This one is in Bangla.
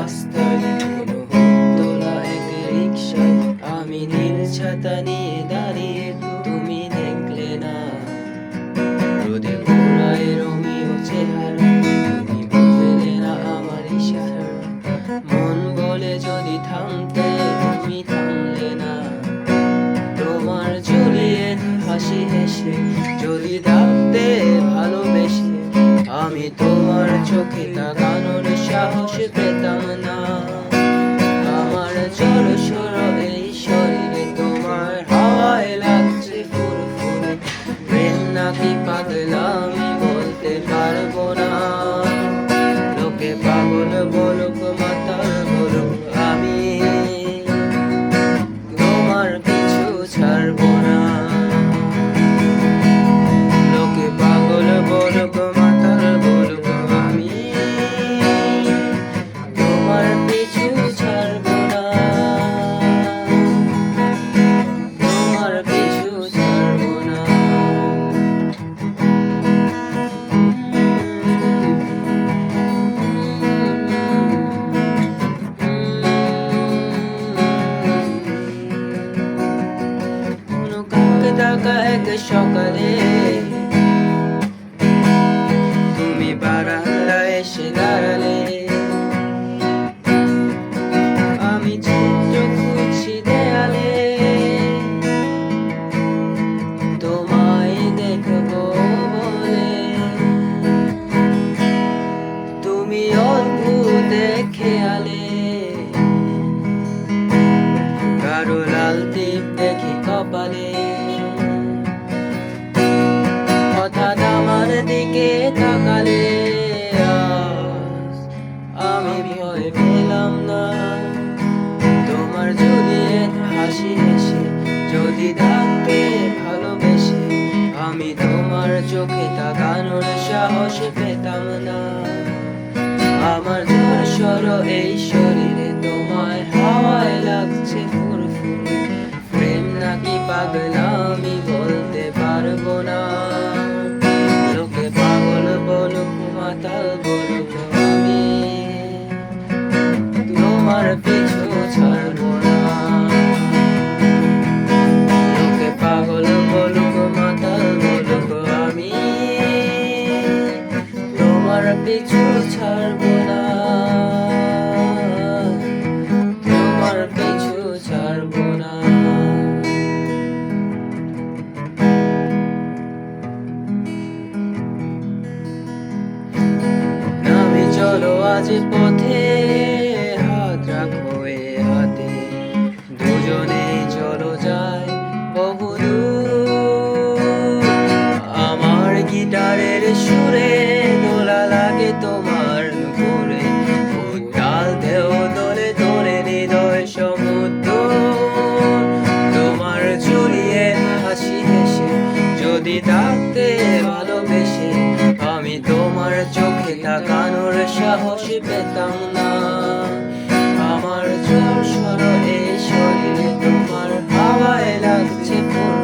রাস্তায় কোনো হুড়োলা এক রিকশায় আমি নীল ছাতা নিয়ে দাঁড়িয়ে, তুমি দেখলে না রোদে ঘোরায় রোমিও চেহারা, তুমি বুঝলে না আমার ইশারা। মন বলে যদি থামতে, তুমি থামলে না। তোমার জুলিয়েট হাসি হেসে যদি ডাকতে ভালোবেসে, আমি তোমার চোখে তাকানোর সাহস পেতাম না। আমার জড়সড় এই শরীরে তোমার হাওয়ায় লাগছে ফুরফুরে, প্রেম নাকি পাগলামি বলতে পারবো না। লোকে পাগল বলুক মাতাল বলুক, আমি তোমার পিছু ছাড়বো না। লোকে পাগল বলুক মাতাল বলুক, আমি তোমার পিছু ছাড়বো না। তোমার পিছু ছাড়বো না। কোনো কাক ডাকা এক সকালে তুমি বারান্দায় এসে দাঁড়ালে, আমি চিত্র খুঁজছি দেয়ালে, তোমায় দেখবো বলে। তুমি অদ্ভুত খেয়ালে, কারো লাল টিপ দেখি কপালে, হঠাৎ আমার দিকে তাকালে। আমি ভয় পেলাম না। তোমার জুলিয়েট হাসি হেসে যদি ডাকতে ভালোবেসে, আমি তোমার চোখে তাকানোর সাহস পেতাম না। আমার জড়সড় এই শরীরে তোমার হাওয়ায় লাগছে ফুরফুরে, প্রেম নাকি পাগলামি বলতে পারবো না। লোকে পাগল বলুক মাতাল বলুক, আমি তোমার পিছু ছাড়বো না। লোকে পাগল বলুক মাতাল বলুক, আমি তোমার পিছু ছাড়বো না। তোমার পিছু ছাড়বো না। নামি চলো আজ পথে, হাত রাখো এ হাতে, দুজনে চলো যাই বহুদূর। আমার গিটারের সুরে দোলা লাগে তোমার নুপুরে, উত্তাল ঢেউ দোলে তোলে হৃদয় সমুদ্র। তোমার জুলিয়েট হাসি হেসে যদি ডাকতে ভালোবেসে, আমি তোমার চোখে তাকানোর সাহস পেতাম না। আমার জড়সড় এই শরীরে তোমার হাওয়ায় লাগছে ফুরফুরে,